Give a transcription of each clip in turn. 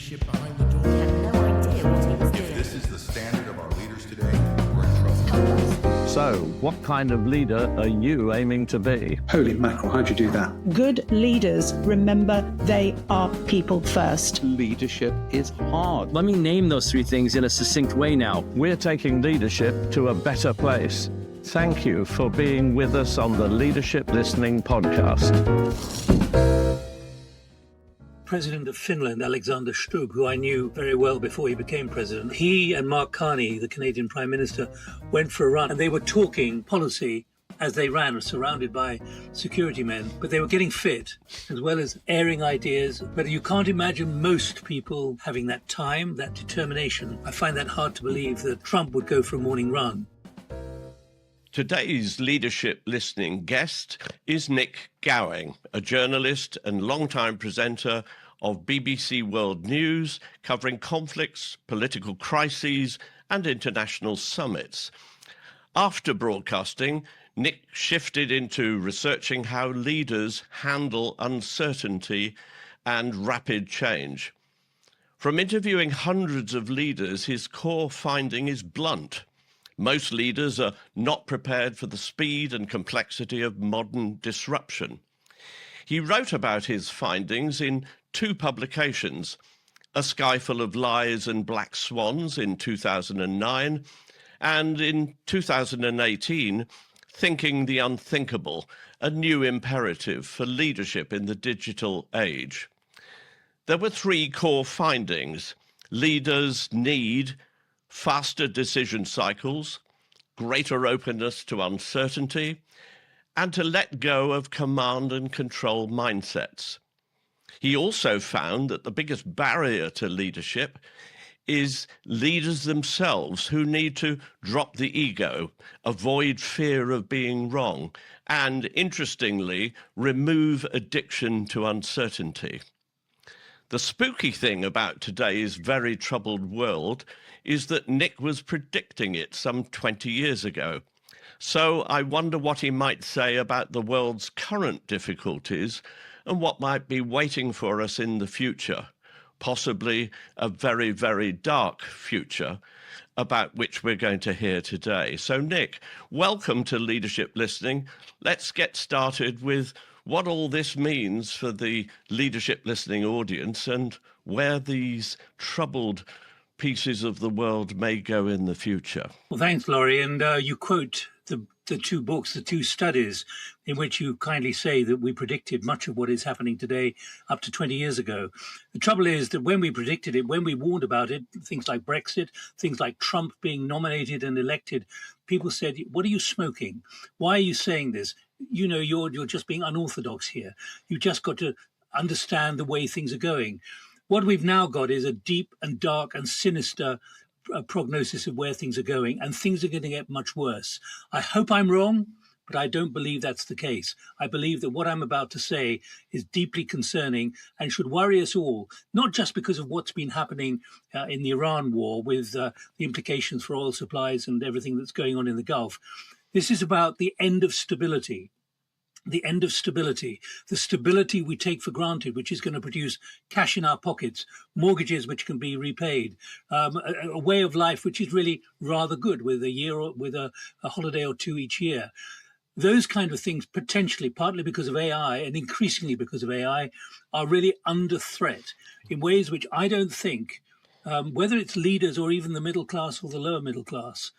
leadership behind the door. He had no idea what he was doing. If this is the standard of our leaders today, we're in trouble. So, what kind of leader are you aiming to be? Holy mackerel, how'd you do that? Good leaders remember they are people first. Leadership is hard. Let me name those three things in a succinct way now. We're taking leadership to a better place. Thank you for being with us on the Leadership Listening podcast. President of Finland, Alexander Stubb, who I knew very well before he became president, he and Mark Carney, the Canadian Prime Minister, went for a run and they were talking policy as they ran, surrounded by security men, but they were getting fit as well as airing ideas. But you can't imagine most people having that time, that determination. I find that hard to believe that Trump would go for a morning run. Today's Leadership Listening guest is Nik Gowing, a journalist and longtime presenter of BBC World News, covering conflicts, political crises, and international summits. After broadcasting, Nik shifted into researching how leaders handle uncertainty and rapid change. From interviewing hundreds of leaders, his core finding is blunt. Most leaders are not prepared for the speed and complexity of modern disruption. He wrote about his findings in two publications, A Sky Full of Lies and Black Swans in 2009, and in 2018, Thinking the Unthinkable, a new imperative for leadership in the digital age. There were three core findings. Leaders need faster decision cycles, greater openness to uncertainty, and to let go of command and control mindsets. He also found that the biggest barrier to leadership is leaders themselves who need to drop the ego, avoid fear of being wrong, and, interestingly, remove addiction to uncertainty. The spooky thing about today's very troubled world is that Nik was predicting it some 20 years ago. So I wonder what he might say about the world's current difficulties and what might be waiting for us in the future, possibly a very, very dark future about which we're going to hear today. So Nik, welcome to Leadership Listening. Let's get started with what all this means for the Leadership Listening audience and where these troubled pieces of the world may go in the future. Well, thanks, Lawrie. And you quote the two books, the two studies, in which you kindly say that we predicted much of what is happening today up to 20 years ago. The trouble is that when we predicted it, when we warned about it, things like Brexit, things like Trump being nominated and elected, people said, what are you smoking? Why are you saying this? You know, you're just being unorthodox here. You've just got to understand the way things are going. What we've now got is a deep and dark and sinister prognosis of where things are going, and things are going to get much worse. I hope I'm wrong, but I don't believe that's the case. I believe that what I'm about to say is deeply concerning and should worry us all, not just because of what's been happening in the Iran war with the implications for oil supplies and everything that's going on in the Gulf. This is about the end of stability. The end of stability, the stability we take for granted, which is going to produce cash in our pockets, mortgages which can be repaid, a way of life which is really rather good with a holiday or two each year. Those kind of things potentially, partly because of AI and increasingly because of AI, are really under threat in ways which I don't think, whether it's leaders or even the middle class or the lower middle class,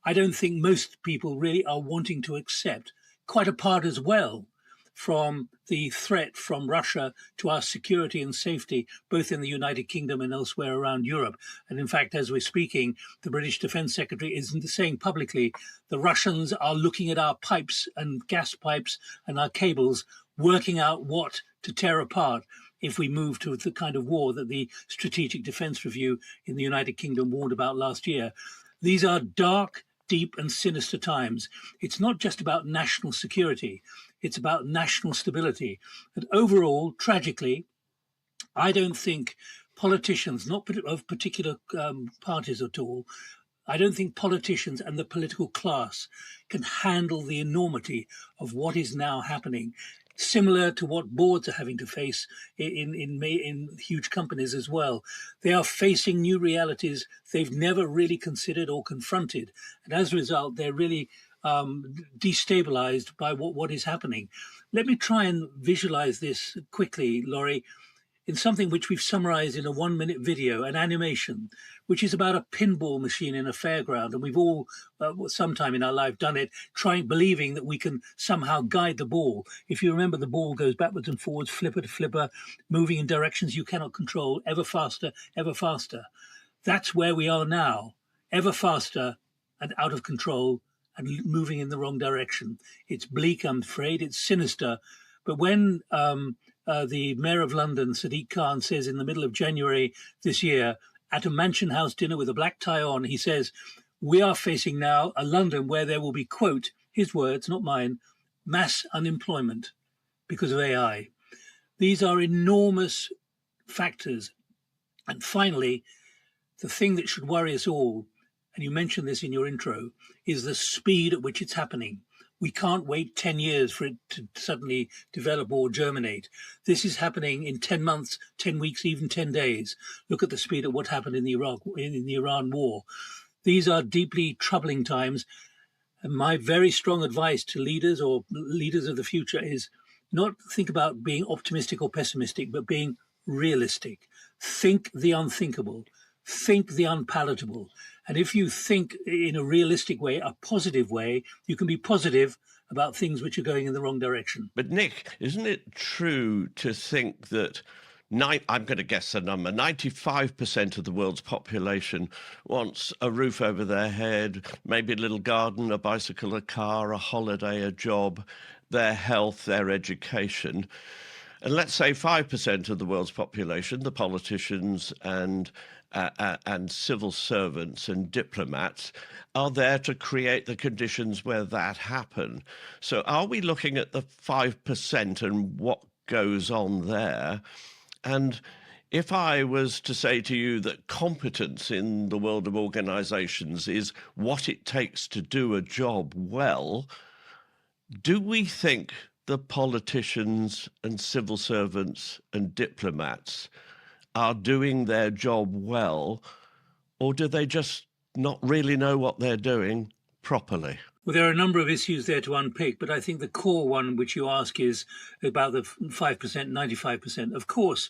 I don't think most people really are wanting to accept, quite apart as well from the threat from Russia to our security and safety, both in the United Kingdom and elsewhere around Europe. And in fact, as we're speaking, the British Defence Secretary is saying publicly the Russians are looking at our pipes and gas pipes and our cables, working out what to tear apart if we move to the kind of war that the Strategic Defence Review in the United Kingdom warned about last year. These are dark, deep and sinister times. It's not just about national security. It's about national stability. And overall, tragically, I don't think politicians, not of particular parties at all, I don't think politicians and the political class can handle the enormity of what is now happening. similar to what boards are having to face in huge companies as well. They are facing new realities they've never really considered or confronted. And as a result, they're really destabilized by what is happening. Let me try and visualize this quickly, Lawrie, in something which we've summarized in a 1-minute video, an animation, which is about a pinball machine in a fairground. And we've all, sometime in our life, done it, believing that we can somehow guide the ball. If you remember, the ball goes backwards and forwards, flipper to flipper, moving in directions you cannot control, ever faster, ever faster. That's where we are now, ever faster and out of control and moving in the wrong direction. It's bleak, I'm afraid, it's sinister. But when the Mayor of London, Sadiq Khan, says in the middle of January this year, at a Mansion House dinner with a black tie on, he says, we are facing now a London where there will be, quote, his words, not mine, mass unemployment because of AI. These are enormous factors. And finally, the thing that should worry us all, and you mentioned this in your intro, is the speed at which it's happening. We can't wait 10 years for it to suddenly develop or germinate. This is happening in 10 months, 10 weeks, even 10 days. Look at the speed of what happened in the Iran war. These are deeply troubling times. And my very strong advice to leaders or leaders of the future is not think about being optimistic or pessimistic, but being realistic. Think the unthinkable. Think the unpalatable. And if you think in a realistic way, a positive way, you can be positive about things which are going in the wrong direction. But Nick, isn't it true to think that I'm going to guess the number, 95% of the world's population wants a roof over their head, maybe a little garden, a bicycle, a car, a holiday, a job, their health, their education. And let's say 5% of the world's population, the politicians and civil servants and diplomats, are there to create the conditions where that happen. So are we looking at the 5% and what goes on there? And if I was to say to you that competence in the world of organizations is what it takes to do a job well, do we think the politicians and civil servants and diplomats are doing their job well, or do they just not really know what they're doing properly? Well, there are a number of issues there to unpick, but I think the core one which you ask is about the 5%, 95%. Of course,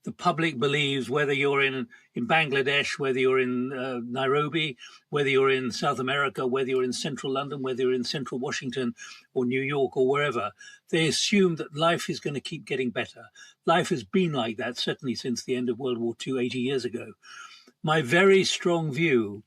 the public believes, whether you're in Bangladesh, whether you're in Nairobi, whether you're in South America, whether you're in central London, whether you're in central Washington or New York or wherever, they assume that life is going to keep getting better. Life has been like that, certainly since the end of World War II, 80 years ago. My very strong view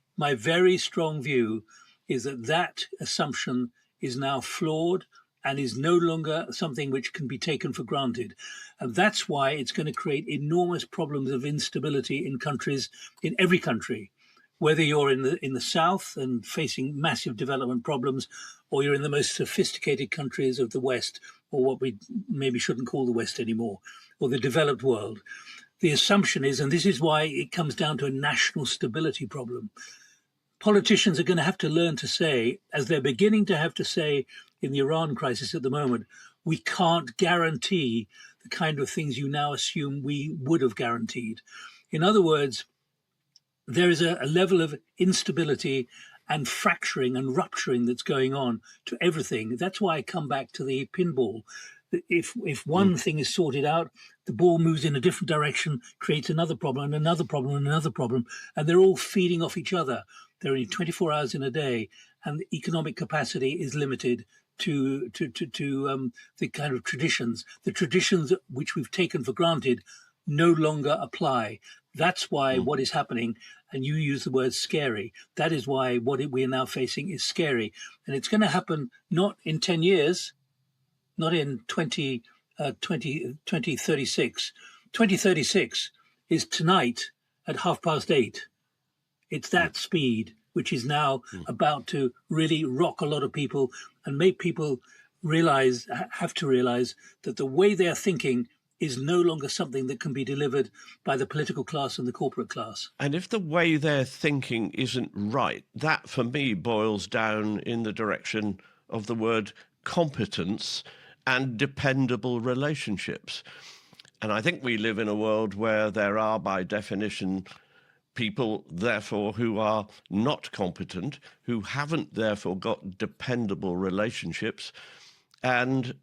is that assumption is now flawed and is no longer something which can be taken for granted. And that's why it's going to create enormous problems of instability in countries, in every country, whether you're in the South and facing massive development problems, or you're in the most sophisticated countries of the West, or what we maybe shouldn't call the West anymore, or the developed world. The assumption is, and this is why it comes down to a national stability problem, politicians are going to have to learn to say, as they're beginning to have to say in the Iran crisis at the moment, we can't guarantee the kind of things you now assume we would have guaranteed. In other words, there is a level of instability and fracturing and rupturing that's going on to everything. That's why I come back to the pinball. If one thing is sorted out, the ball moves in a different direction, creates another problem and another problem and another problem, and they're all feeding off each other. There are only 24 hours in a day, and the economic capacity is limited to the kind of traditions. The traditions which we've taken for granted no longer apply. That's why what is happening, and you use the word scary, that is why what we are now facing is scary. And it's going to happen not in 10 years, not in 2036. 2036 is tonight at 8:30. It's that speed which is now about to really rock a lot of people and make people have to realize that the way they're thinking is no longer something that can be delivered by the political class and the corporate class. And if the way they're thinking isn't right, that for me boils down in the direction of the word competence and dependable relationships. And I think we live in a world where there are, by definition, people, therefore, who are not competent, who haven't, therefore, got dependable relationships, and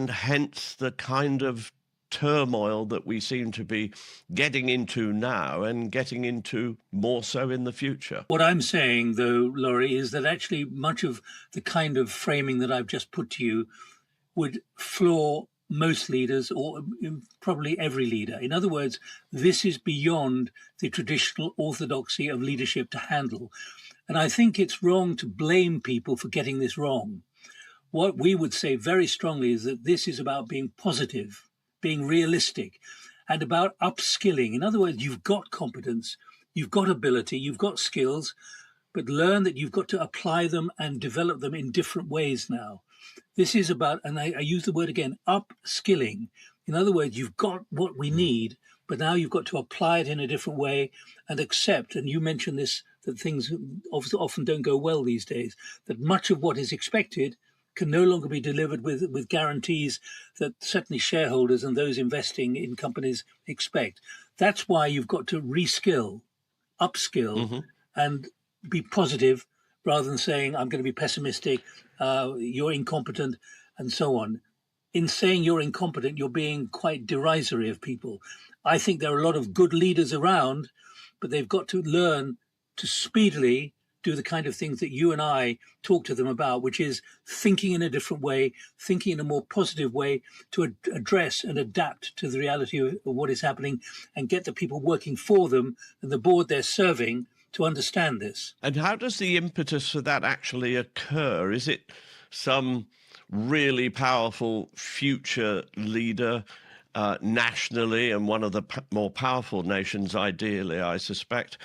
hence the kind of turmoil that we seem to be getting into now and getting into more so in the future. What I'm saying, though, Lawrie, is that actually much of the kind of framing that I've just put to you would floor most leaders, or probably every leader. In other words, this is beyond the traditional orthodoxy of leadership to handle. And I think it's wrong to blame people for getting this wrong. What we would say very strongly is that this is about being positive, being realistic, and about upskilling. In other words, you've got competence, you've got ability, you've got skills, but learn that you've got to apply them and develop them in different ways now. This is about, and I use the word again, upskilling. In other words, you've got what we need, but now you've got to apply it in a different way and accept. And you mentioned this, that things often don't go well these days, that much of what is expected can no longer be delivered with guarantees that certainly shareholders and those investing in companies expect. That's why you've got to reskill, upskill, and be positive rather than saying, I'm going to be pessimistic, you're incompetent, and so on. In saying you're incompetent, you're being quite derisory of people. I think there are a lot of good leaders around, but they've got to learn to speedily do the kind of things that you and I talk to them about, which is thinking in a different way, thinking in a more positive way to address and adapt to the reality of what is happening and get the people working for them and the board they're serving to understand this. And how does the impetus for that actually occur? Is it some really powerful future leader nationally, and one of the more powerful nations ideally, I suspect?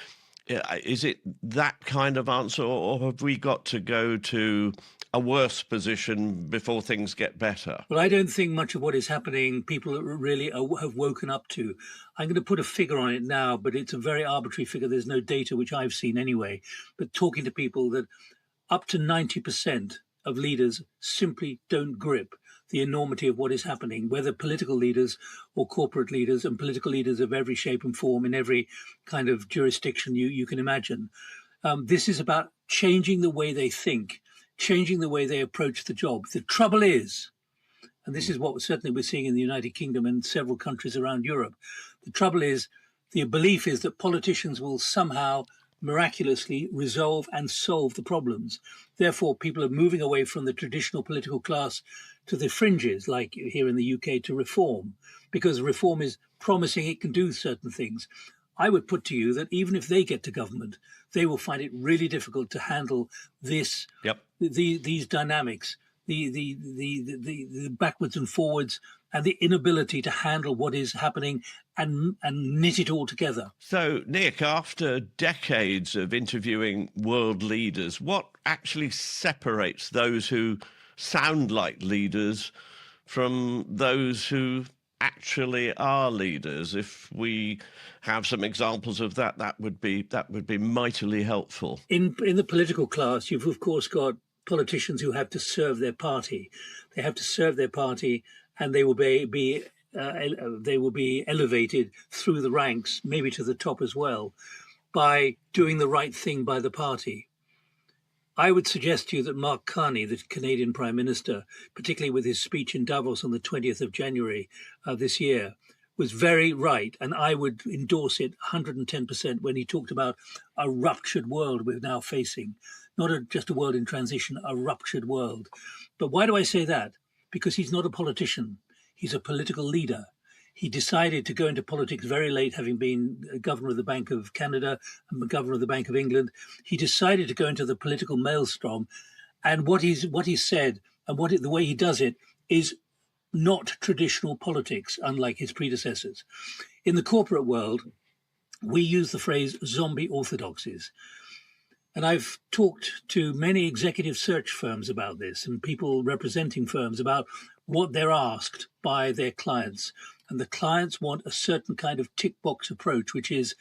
Is it that kind of answer, or have we got to go to a worse position before things get better? Well, I don't think much of what is happening people really have woken up to. I'm going to put a figure on it now, but it's a very arbitrary figure. There's no data, which I've seen anyway. But talking to people, that up to 90% of leaders simply don't grip the enormity of what is happening, whether political leaders or corporate leaders, and political leaders of every shape and form in every kind of jurisdiction you can imagine. This is about changing the way they think, changing the way they approach the job. The trouble is, and this is what certainly we're seeing in the United Kingdom and several countries around Europe, the trouble is, the belief is that politicians will somehow miraculously resolve and solve the problems. Therefore, people are moving away from the traditional political class to the fringes, like here in the UK, to reform, because reform is promising it can do certain things. I would put to you that even if they get to government, they will find it really difficult to handle this, these dynamics, the backwards and forwards, and the inability to handle what is happening and knit it all together. So, Nick, after decades of interviewing world leaders, what actually separates those who sound like leaders from those who actually are leaders? If we have some examples of that, that would be mightily helpful. In the political class, you've of course got politicians who have to serve their party. They have to serve their party, and they will be elevated through the ranks, maybe to the top as well, by doing the right thing by the party. I would suggest to you that Mark Carney, the Canadian Prime Minister, particularly with his speech in Davos on the 20th of January this year, was very right, and I would endorse it 110% when he talked about a ruptured world we're now facing. Not just a world in transition, a ruptured world. But why do I say that? Because he's not a politician. He's a political leader. He decided to go into politics very late, having been governor of the Bank of Canada and governor of the Bank of England. He decided to go into the political maelstrom. And what he's said and the way he does it is not traditional politics, unlike his predecessors. In the corporate world, we use the phrase zombie orthodoxies. And I've talked to many executive search firms about this, and people representing firms about what they're asked by their clients. And the clients want a certain kind of tick box approach, which is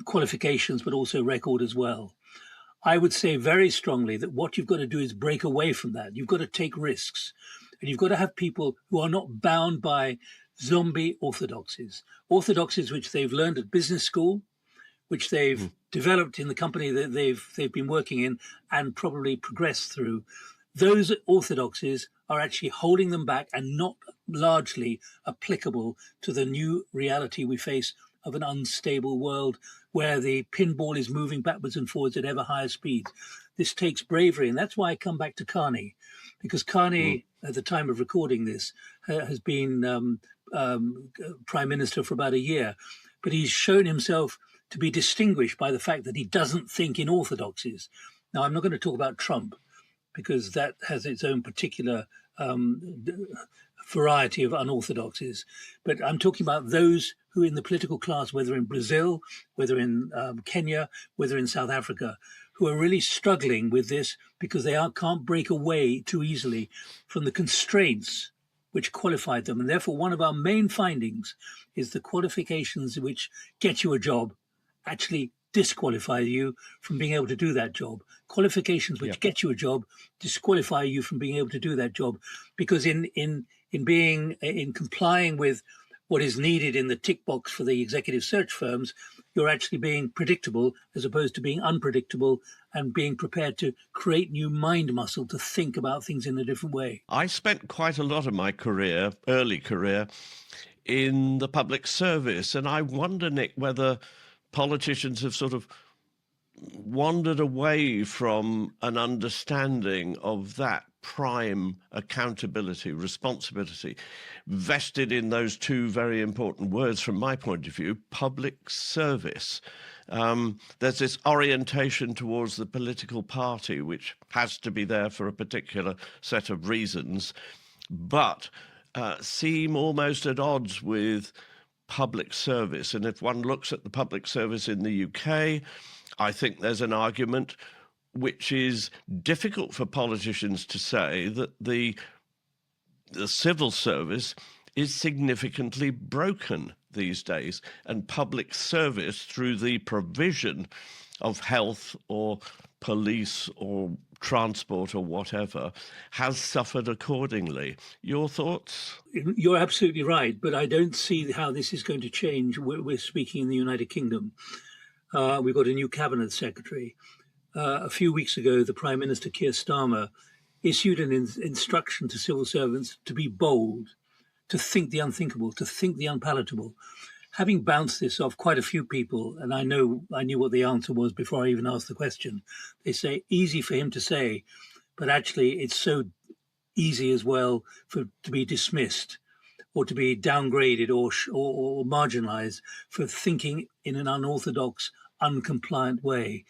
qualifications, but also record as well. I would say very strongly that what you've got to do is break away from that. You've got to take risks. And you've got to have people who are not bound by zombie orthodoxies, orthodoxies which they've learned at business school, which they've developed in the company that they've been working in and probably progressed through. Those orthodoxies are actually holding them back and not largely applicable to the new reality we face of an unstable world where the pinball is moving backwards and forwards at ever higher speeds. This takes bravery, and that's why I come back to Carney, because Carney, at the time of recording this, has been Prime Minister for about a year, but he's shown himself to be distinguished by the fact that he doesn't think in orthodoxies. Now, I'm not going to talk about Trump, because that has its own particular variety of unorthodoxies. But I'm talking about those who in the political class, whether in Brazil, whether in Kenya, whether in South Africa, who are really struggling with this because they can't break away too easily from the constraints which qualified them. And therefore, one of our main findings is the qualifications which get you a job actually disqualify you from being able to do that job. Qualifications which get you a job disqualify you from being able to do that job, because in complying with what is needed in the tick box for the executive search firms, you're actually being predictable as opposed to being unpredictable and being prepared to create new mind muscle to think about things in a different way. I spent quite a lot of my early career, in the public service, and I wonder, Nick, whether politicians have sort of wandered away from an understanding of that prime accountability, responsibility, vested in those two very important words from my point of view, public service. There's this orientation towards the political party, which has to be there for a particular set of reasons, but seem almost at odds with public service. And if one looks at the public service in the UK, I think there's an argument which is difficult for politicians to say, that the civil service is significantly broken these days, and public service, through the provision of health or police or transport or whatever, has suffered accordingly. Your thoughts? You're absolutely right, but I don't see how this is going to change. We're speaking in the United Kingdom. We've got a new cabinet secretary. A few weeks ago, the Prime Minister, Keir Starmer, issued an instruction to civil servants to be bold, to think the unthinkable, to think the unpalatable. Having bounced this off quite a few people, and I knew what the answer was before I even asked the question, they say easy for him to say, but actually it's so easy as well to be dismissed or to be downgraded or marginalized for thinking in an unorthodox, uncompliant way.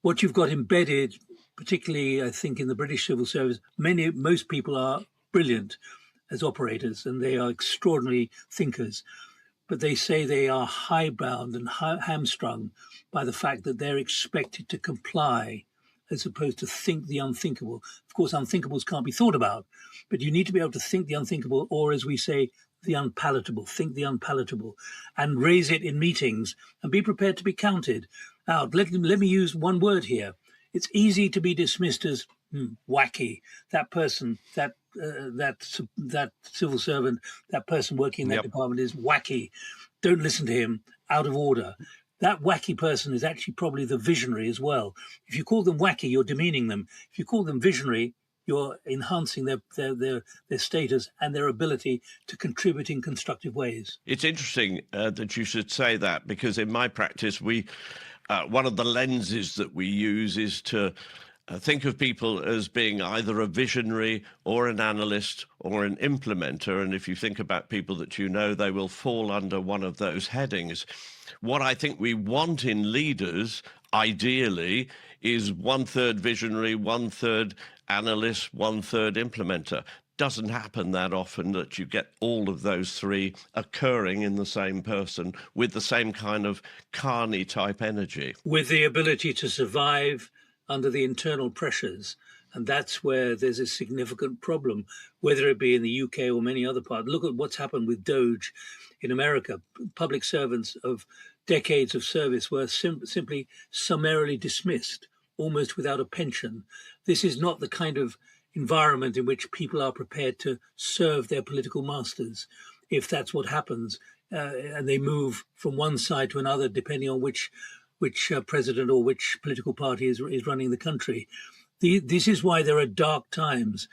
What you've got embedded, particularly I think in the British civil service, most people are brilliant as operators and they are extraordinary thinkers, but they say they are high-bound and hamstrung by the fact that they're expected to comply as opposed to think the unthinkable. Of course, unthinkables can't be thought about, but you need to be able to think the unthinkable, or as we say, the unpalatable, think the unpalatable, and raise it in meetings and be prepared to be counted out. Let me use one word here. It's easy to be dismissed as wacky. That person, that civil servant, that person working in that department is wacky. Don't listen to him, out of order. That wacky person is actually probably the visionary as well. If you call them wacky, you're demeaning them. If you call them visionary, you're enhancing their status and their ability to contribute in constructive ways. It's interesting that you should say that, because in my practice, one of the lenses that we use is to think of people as being either a visionary or an analyst or an implementer. And if you think about people that you know, they will fall under one of those headings. What I think we want in leaders, ideally, is 1/3 visionary, 1/3 analyst, 1/3 implementer. Doesn't happen that often that you get all of those three occurring in the same person with the same kind of Carney type energy. With the ability to survive under the internal pressures. And that's where there's a significant problem, whether it be in the UK or many other parts. Look at what's happened with DOGE in America. Public servants of decades of service were simply summarily dismissed, almost without a pension. This is not the kind of environment in which people are prepared to serve their political masters, if that's what happens, and they move from one side to another depending on which president or which political party is running the country. This is why there are dark times.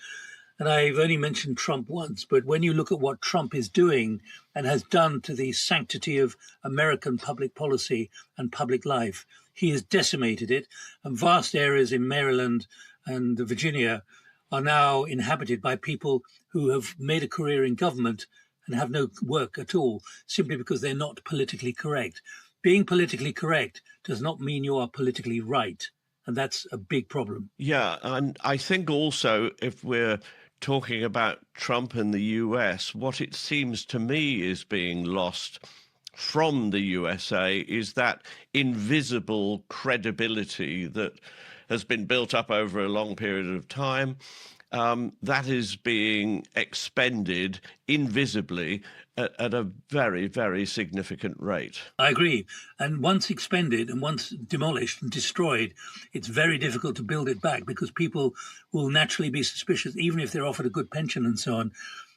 And I've only mentioned Trump once, but when you look at what Trump is doing and has done to the sanctity of American public policy and public life, he has decimated it, and vast areas in Maryland and Virginia are now inhabited by people who have made a career in government and have no work at all, simply because they're not politically correct. Being politically correct does not mean you are politically right, and that's a big problem. Yeah, and I think also if we're talking about Trump and the US, what it seems to me is being lost from the USA is that invisible credibility that has been built up over a long period of time. That is being expended invisibly at a very, very significant rate. I agree. And once expended and once demolished and destroyed, it's very difficult to build it back because people will naturally be suspicious, even if they're offered a good pension and so on.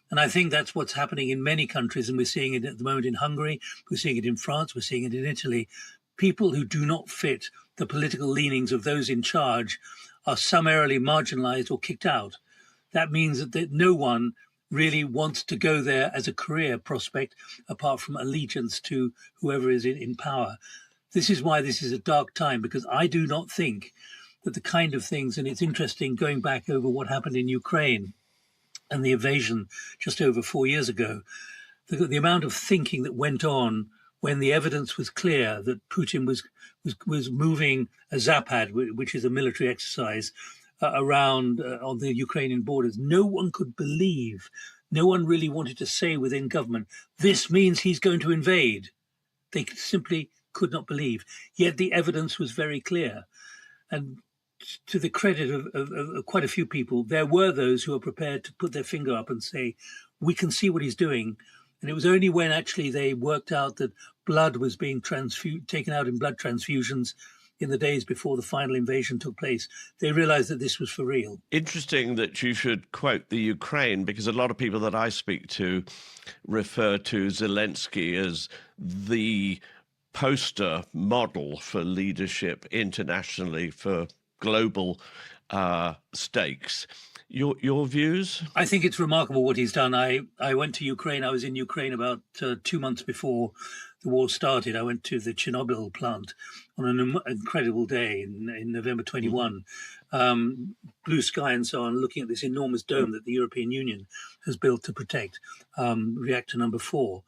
And I think that's what's happening in many countries. And we're seeing it at the moment in Hungary. We're seeing it in France. We're seeing it in Italy. People who do not fit the political leanings of those in charge are summarily marginalized or kicked out. That means that no one really wants to go there as a career prospect apart from allegiance to whoever is in power. This is why this is a dark time, because I do not think that the kind of things, and it's interesting going back over what happened in Ukraine and the invasion just over 4 years ago, the amount of thinking that went on when the evidence was clear that Putin was moving a Zapad, which is a military exercise, around on the Ukrainian borders. No one could believe, no one really wanted to say within government, this means he's going to invade. They simply could not believe. Yet the evidence was very clear. And to the credit of quite a few people, there were those who were prepared to put their finger up and say, we can see what he's doing. And it was only when actually they worked out that blood was being taken out in blood transfusions in the days before the final invasion took place, they realized that this was for real. Interesting that you should quote the Ukraine, because a lot of people that I speak to refer to Zelensky as the poster model for leadership internationally for global stakes. Your views? I think it's remarkable what he's done. I went to Ukraine. I was in Ukraine about 2 months before the war started. I went to the Chernobyl plant on an incredible day in November 21. Blue sky and so on, looking at this enormous dome that the European Union has built to protect reactor number 4.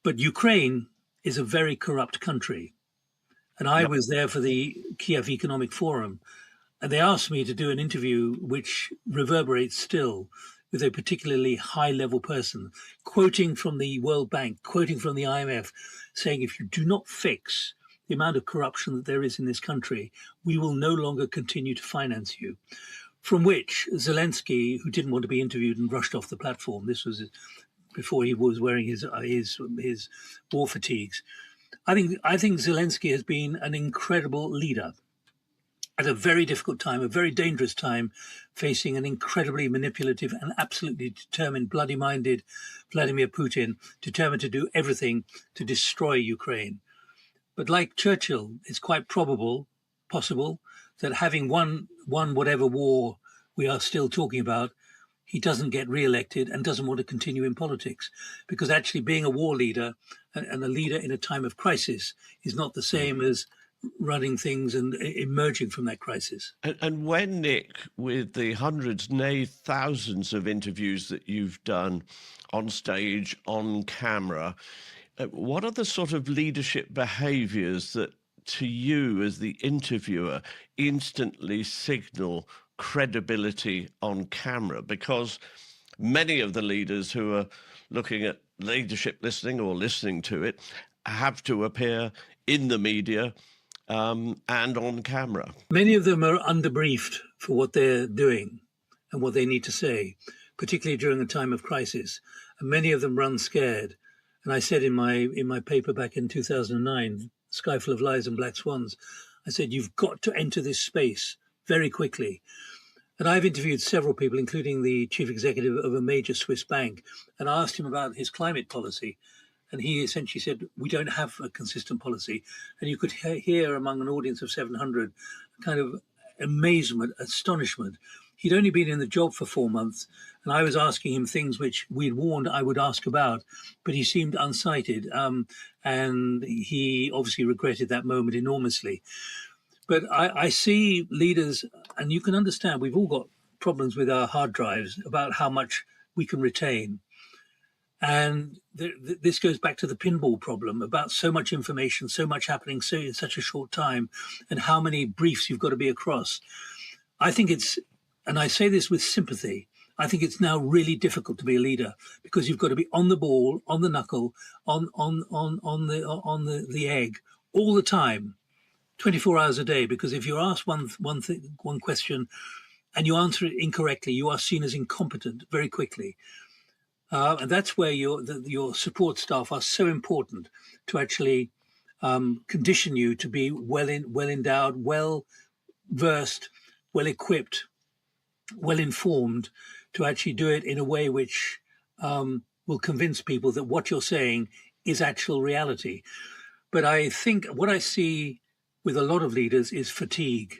But Ukraine is a very corrupt country. And I was there for the Kiev Economic Forum. And they asked me to do an interview which reverberates still with a particularly high-level person, quoting from the World Bank, quoting from the IMF, saying, if you do not fix the amount of corruption that there is in this country, we will no longer continue to finance you. From which Zelensky, who didn't want to be interviewed and rushed off the platform, this was before he was wearing his war fatigues. I think Zelensky has been an incredible leader at a very difficult time, a very dangerous time, facing an incredibly manipulative and absolutely determined, bloody-minded Vladimir Putin, determined to do everything to destroy Ukraine. But like Churchill, it's quite possible, that having won whatever war we are still talking about, he doesn't get re-elected and doesn't want to continue in politics. Because actually being a war leader and a leader in a time of crisis is not the same as running things and emerging from that crisis. And when, Nick, with the hundreds, nay, thousands of interviews that you've done on stage, on camera, what are the sort of leadership behaviours that, to you as the interviewer, instantly signal credibility on camera? Because many of the leaders who are looking at leadership listening or listening to it have to appear in the media and on camera. Many of them are underbriefed for what they're doing and what they need to say, particularly during a time of crisis. And many of them run scared. And I said in my paper back in 2009, Sky Full of Lies and Black Swans, I said, you've got to enter this space very quickly. And I've interviewed several people, including the chief executive of a major Swiss bank, and I asked him about his climate policy. And he essentially said, we don't have a consistent policy. And you could hear among an audience of 700 kind of amazement, astonishment. He'd only been in the job for 4 months, and I was asking him things which we'd warned I would ask about, but he seemed unsighted. And he obviously regretted that moment enormously. But I see leaders, and you can understand, we've all got problems with our hard drives about how much we can retain. And this goes back to the pinball problem about so much information, so much happening in such a short time, and how many briefs you've got to be across. I think it's, and I say this with sympathy, I think it's now really difficult to be a leader because you've got to be on the ball, on the knuckle, on the egg all the time, 24 hours a day. Because if you're asked one question and you answer it incorrectly, you are seen as incompetent very quickly. And that's where your support staff are so important to actually condition you to be well endowed, well versed, well equipped, well informed, to actually do it in a way which will convince people that what you're saying is actual reality. But I think what I see with a lot of leaders is fatigue.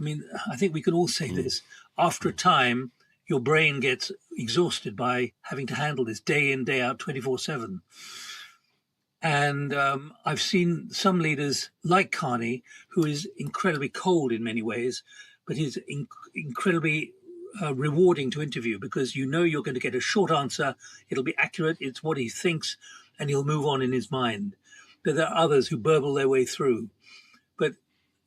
I mean, I think we can all say this. After a time, your brain gets exhausted by having to handle this day in, day out, 24/7. And I've seen some leaders like Carney, who is incredibly cold in many ways, but he's incredibly rewarding to interview because you know you're going to get a short answer. It'll be accurate. It's what he thinks, and he'll move on in his mind. But there are others who burble their way through. But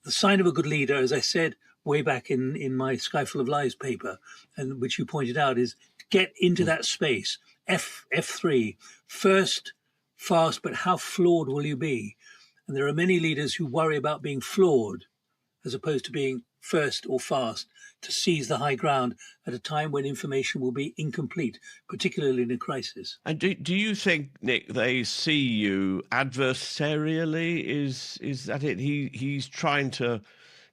the sign of a good leader, as I said way back in my Sky Full of Lies paper, and which you pointed out, is get into that space. F3, first, fast, but how flawed will you be? And there are many leaders who worry about being flawed as opposed to being first or fast, to seize the high ground at a time when information will be incomplete, particularly in a crisis. And do you think, Nick, they see you adversarially? Is that it? He's trying to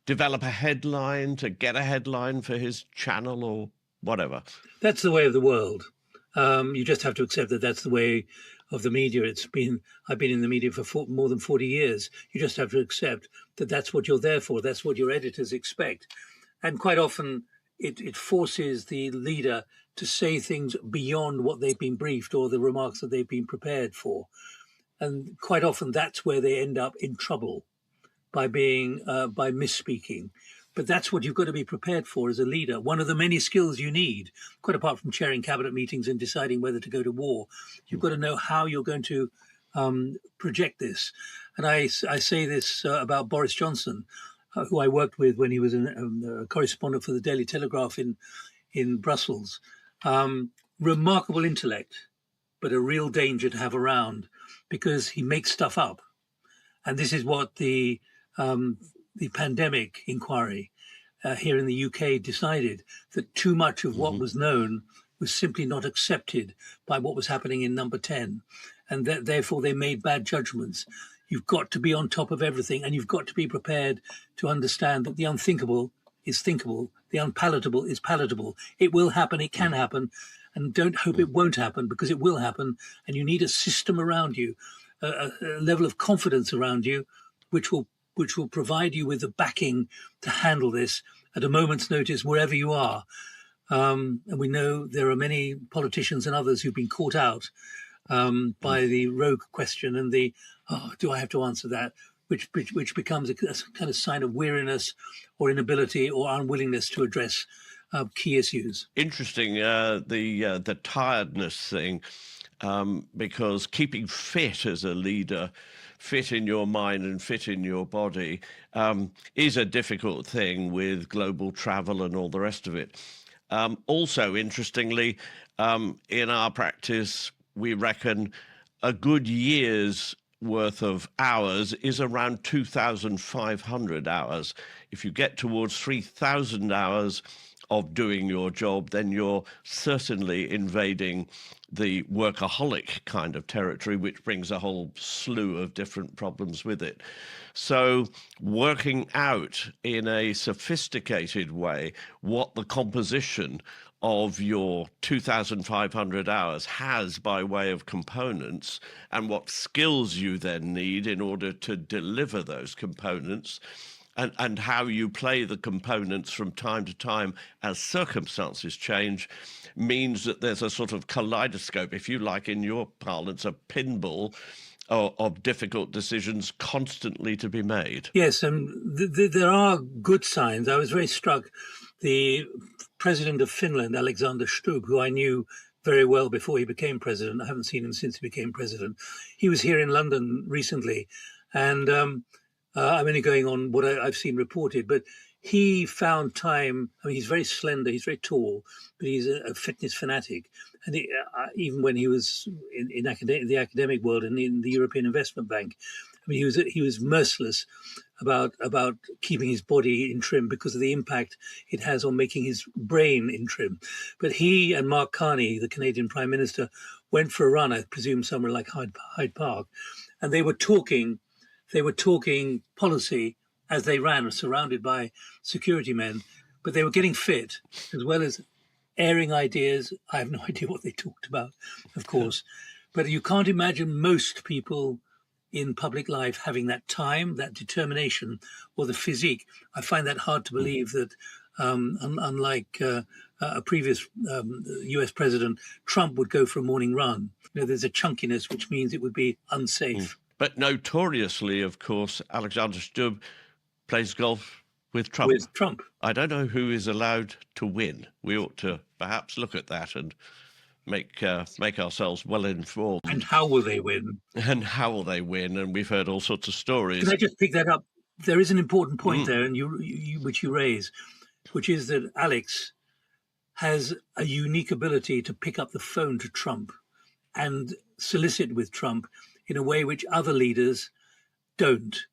develop a headline, to get a headline for his channel or whatever? That's the way of the world. You just have to accept that that's the way of the media. I've been in the media for more than 40 years. You just have to accept that that's what you're there for. That's what your editors expect. And quite often it forces the leader to say things beyond what they've been briefed or the remarks that they've been prepared for. And quite often that's where they end up in trouble by misspeaking. But that's what you've got to be prepared for as a leader. One of the many skills you need, quite apart from chairing cabinet meetings and deciding whether to go to war, you've got to know how you're going to project this. And I say this about Boris Johnson, who I worked with when he was a correspondent for the Daily Telegraph in Brussels. Remarkable intellect, but a real danger to have around because he makes stuff up. And this is what the pandemic inquiry here in the UK decided, that too much of what was known was simply not accepted by what was happening in number 10. And therefore they made bad judgments. You've got to be on top of everything, and you've got to be prepared to understand that the unthinkable is thinkable, the unpalatable is palatable. It will happen, it can happen, and don't hope it won't happen, because it will happen, and you need a system around you, a level of confidence around you, which will provide you with the backing to handle this at a moment's notice wherever you are. And we know there are many politicians and others who've been caught out by the rogue question and the, do I have to answer that? Which becomes a kind of sign of weariness or inability or unwillingness to address key issues. Interesting, the tiredness thing, because keeping fit as a leader, fit in your mind and fit in your body, is a difficult thing with global travel and all the rest of it. Also, interestingly, in our practice, we reckon a good year's worth of hours is around 2,500 hours. If you get towards 3,000 hours of doing your job, then you're certainly invading the workaholic kind of territory, which brings a whole slew of different problems with it. So working out in a sophisticated way what the composition of your 2,500 hours has by way of components and what skills you then need in order to deliver those components, and how you play the components from time to time as circumstances change, means that there's a sort of kaleidoscope, if you like, in your parlance, a pinball of difficult decisions constantly to be made. Yes, and there are good signs. I was very struck. The president of Finland, Alexander Stubb, who I knew very well before he became president, I haven't seen him since he became president. He was here in London recently, and I'm only going on what I've seen reported, but he found time. I mean, he's very slender, he's very tall, but he's a fitness fanatic. And even when he was in the academic world and in the European Investment Bank, I mean, he was merciless about keeping his body in trim because of the impact it has on making his brain in trim. But he and Mark Carney, the Canadian Prime Minister, went for a run, I presume somewhere like Hyde Park, and they were talking policy as they ran, surrounded by security men, but they were getting fit as well as airing ideas. I have no idea what they talked about, of course, but you can't imagine most people in public life having that time, that determination, or the physique. I find that hard to believe that, unlike a previous US president, Trump would go for a morning run. You know, there's a chunkiness, which means it would be unsafe. But notoriously, of course, Alexander Stubb plays golf with Trump. With Trump. I don't know who is allowed to win. We ought to perhaps look at that and make ourselves well informed. And how will they win? And how will they win? And we've heard all sorts of stories. Can I just pick that up? There is an important point there, and which you raise, which is that Alex has a unique ability to pick up the phone to Trump and solicit with Trump in a way which other leaders don't.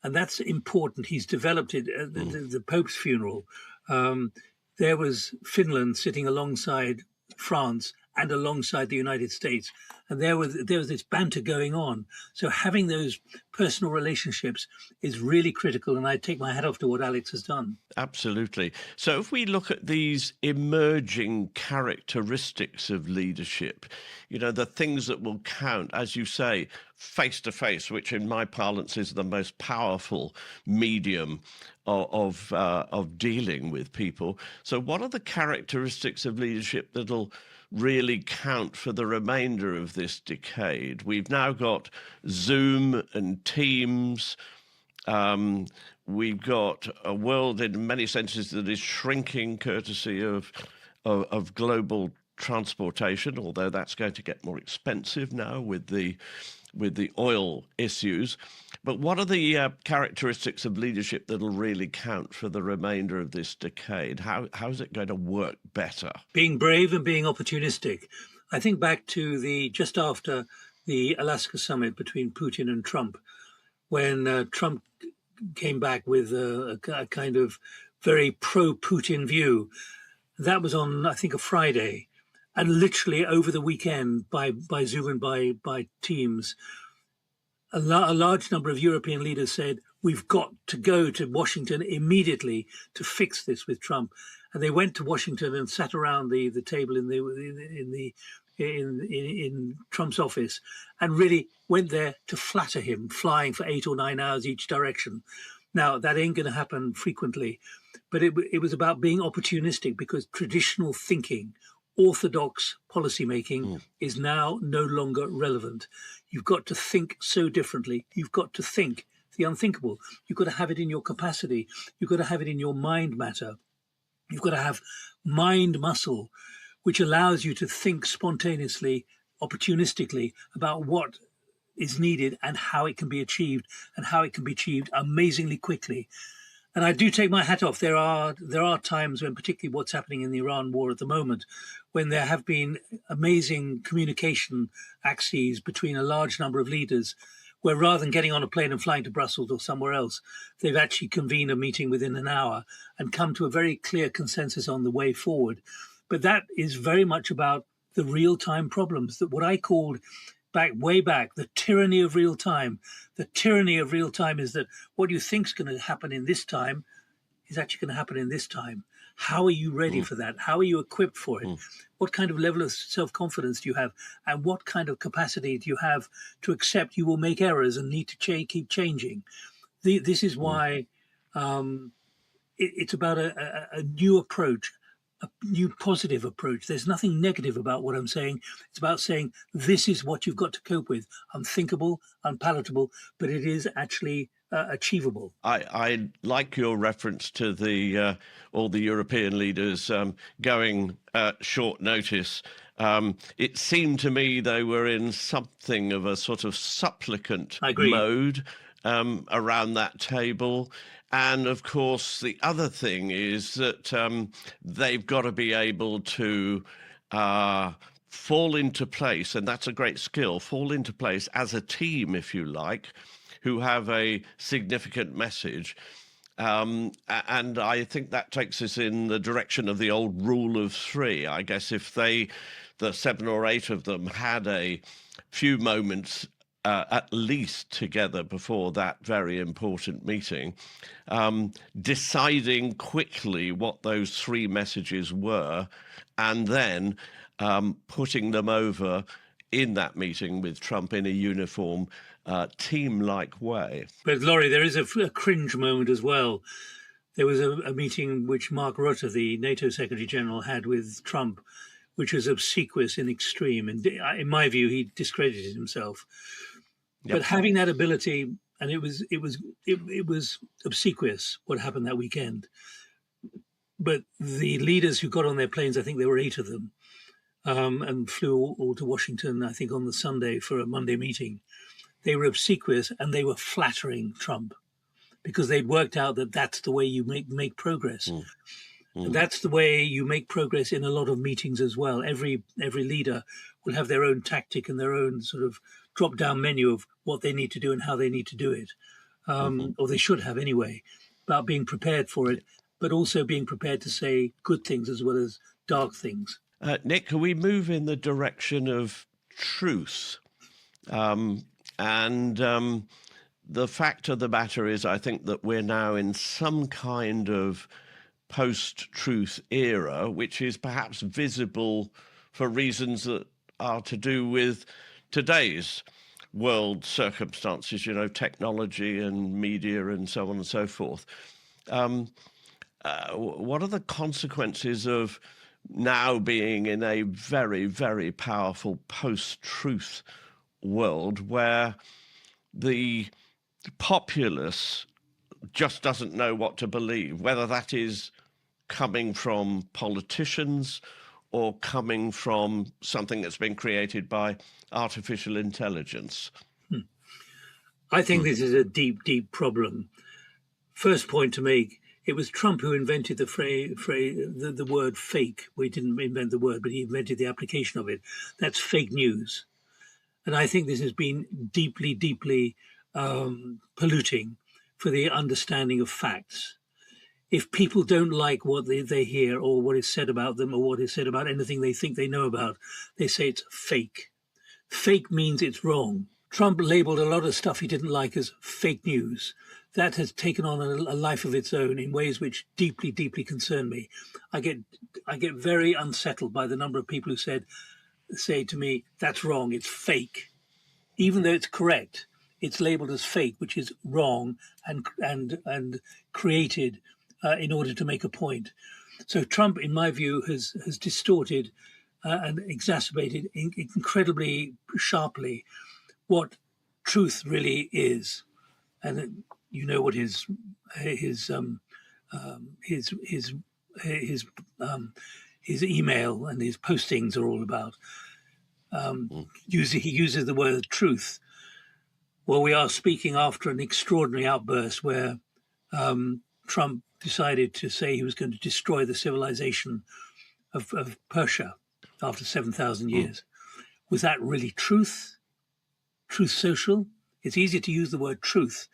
And that's important. He's developed it at the Pope's funeral. There was Finland sitting alongside France and alongside the United States. And there was this banter going on. So having those personal relationships is really critical. And I take my hat off to what Alex has done. Absolutely. So if we look at these emerging characteristics of leadership, you know, the things that will count, as you say, face to face, which in my parlance is the most powerful medium of dealing with people. So what are the characteristics of leadership that'll really count for the remainder of this decade? We've now got Zoom and Teams. We've got a world in many senses that is shrinking courtesy of global transportation, although that's going to get more expensive now with the oil issues. But what are the characteristics of leadership that'll really count for the remainder of this decade? How is it going to work better? Being brave and being opportunistic. I think back to just after the Alaska summit between Putin and Trump, when Trump came back with a kind of very pro-Putin view. That was on, I think, a Friday. And literally over the weekend, by Zoom and by Teams, a large number of European leaders said, we've got to go to Washington immediately to fix this with Trump. And they went to Washington and sat around the table in Trump's office and really went there to flatter him, flying for 8 or 9 hours each direction. Now, that ain't going to happen frequently, but it was about being opportunistic, because traditional thinking, orthodox policymaking is now no longer relevant. You've got to think so differently. You've got to think the unthinkable. You've got to have it in your capacity. You've got to have it in your mind matter. You've got to have mind muscle, which allows you to think spontaneously, opportunistically about what is needed and how it can be achieved, and how it can be achieved amazingly quickly. And I do take my hat off. There are times when, particularly what's happening in the Iran war at the moment, when there have been amazing communication axes between a large number of leaders, where rather than getting on a plane and flying to Brussels or somewhere else, they've actually convened a meeting within an hour and come to a very clear consensus on the way forward. But that is very much about the real-time problems, that what I called way back, the tyranny of real time. The tyranny of real time is that what you think is going to happen in this time is actually going to happen in this time. How are you ready for that? How are you equipped for it? What kind of level of self-confidence do you have? And what kind of capacity do you have to accept you will make errors and need to keep changing? This is why it's about a new approach, a new positive approach. There's nothing negative about what I'm saying. It's about saying this is what you've got to cope with. Unthinkable, unpalatable, but it is actually achievable. I like your reference to the all the European leaders going short notice. It seemed to me they were in something of a sort of supplicant mode around that table. And of course, the other thing is that they've got to be able to fall into place, and that's a great skill, fall into place as a team, if you like, who have a significant message. And I think that takes us in the direction of the old rule of three. I guess if the 7 or 8 of them had a few moments at least together before that very important meeting, deciding quickly what those 3 messages were, and then putting them over in that meeting with Trump in a uniform, team-like way. But Lawrie, there is a cringe moment as well. There was a meeting which Mark Rutte, the NATO Secretary General, had with Trump, which was obsequious in extreme. And in my view, he discredited himself. But having that ability, and it was obsequious what happened that weekend. But the leaders who got on their planes, I think there were 8 of them, and flew all to Washington, I think on the Sunday for a Monday meeting. They were obsequious and they were flattering Trump because they'd worked out that that's the way you make progress. And that's the way you make progress in a lot of meetings as well. Every leader will have their own tactic and their own sort of drop-down menu of what they need to do and how they need to do it, or they should have anyway, about being prepared for it, but also being prepared to say good things as well as dark things. Nick, can we move in the direction of truth? And the fact of the matter is, I think that we're now in some kind of post-truth era, which is perhaps visible for reasons that are to do with today's world circumstances, you know, technology and media and so on and so forth. What are the consequences of now being in a very, very powerful post-truth world where the populace just doesn't know what to believe, whether that is coming from politicians or coming from something that's been created by artificial intelligence? I think this is a deep, deep problem. First point to make, it was Trump who invented the word fake. Well, he didn't invent the word, but he invented the application of it. That's fake news. And I think this has been deeply, deeply polluting for the understanding of facts. If people don't like what they hear or what is said about them or what is said about anything they think they know about, they say it's fake. Fake means it's wrong. Trump labeled a lot of stuff he didn't like as fake news. That has taken on a life of its own in ways which deeply, deeply concern me. I get very unsettled by the number of people who say to me, that's wrong, it's fake. Even though it's correct, it's labeled as fake, which is wrong and created in order to make a point. So Trump, in my view, has distorted and exacerbated incredibly sharply what truth really is. And you know what his email and his postings are all about. He uses the word truth. Well, we are speaking after an extraordinary outburst where Trump decided to say he was going to destroy the civilization of Persia after 7,000 years. Was that really truth? Truth Social? It's easier to use the word truth.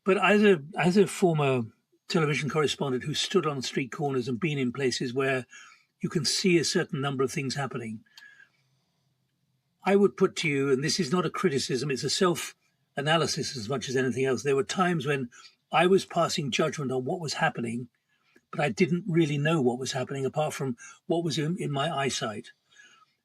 But as a former television correspondent who stood on street corners and been in places where you can see a certain number of things happening, I would put to you, and this is not a criticism, it's a self-analysis as much as anything else. There were times when I was passing judgment on what was happening, but I didn't really know what was happening apart from what was in my eyesight.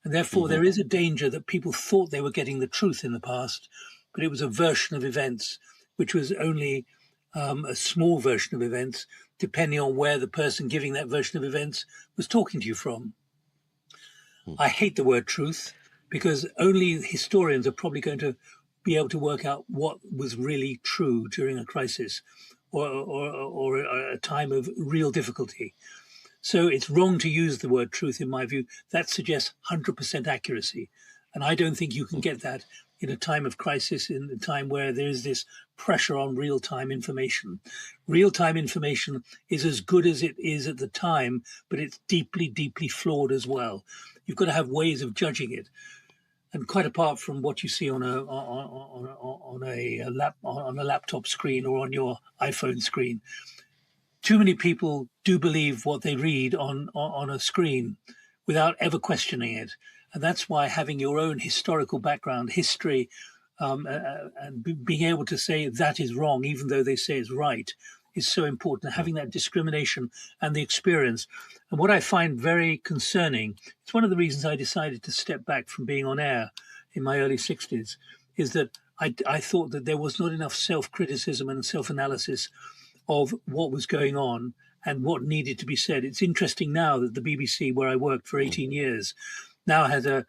And therefore, there is a danger that people thought they were getting the truth in the past, but it was a version of events, which was only a small version of events, depending on where the person giving that version of events was talking to you from. I hate the word truth because only historians are probably going to be able to work out what was really true during a crisis or a time of real difficulty. So it's wrong to use the word truth, in my view. That suggests 100% accuracy. And I don't think you can get that in a time of crisis, in a time where there is this pressure on real-time information. Real-time information is as good as it is at the time, but it's deeply, deeply flawed as well. You've got to have ways of judging it. And quite apart from what you see on a laptop screen or on your iPhone screen, too many people do believe what they read on a screen without ever questioning it. And that's why having your own historical background, history, and being able to say that is wrong, even though they say it's right, is so important. Having that discrimination and the experience. And what I find very concerning, it's one of the reasons I decided to step back from being on air in my early 60s, is that I thought that there was not enough self-criticism and self-analysis of what was going on and what needed to be said. It's interesting now that the BBC, where I worked for 18 years, now has a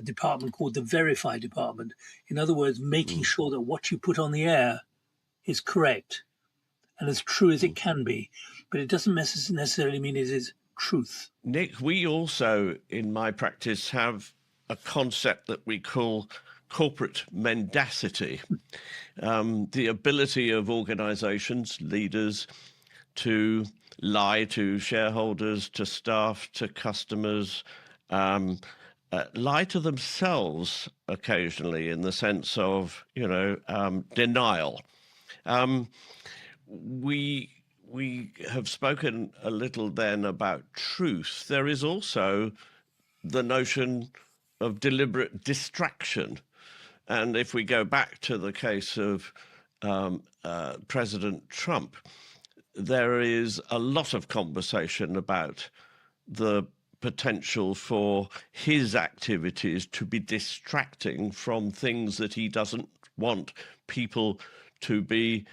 department called the Verify department. In other words, making sure that what you put on the air is correct and as true as it can be. But it doesn't necessarily mean it is truth. Nick, we also, in my practice, have a concept that we call corporate mendacity, the ability of organizations, leaders, to lie to shareholders, to staff, to customers, lie to themselves occasionally in the sense of, denial. We have spoken a little then about truth. There is also the notion of deliberate distraction. And if we go back to the case of President Trump, there is a lot of conversation about the potential for his activities to be distracting from things that he doesn't want people to be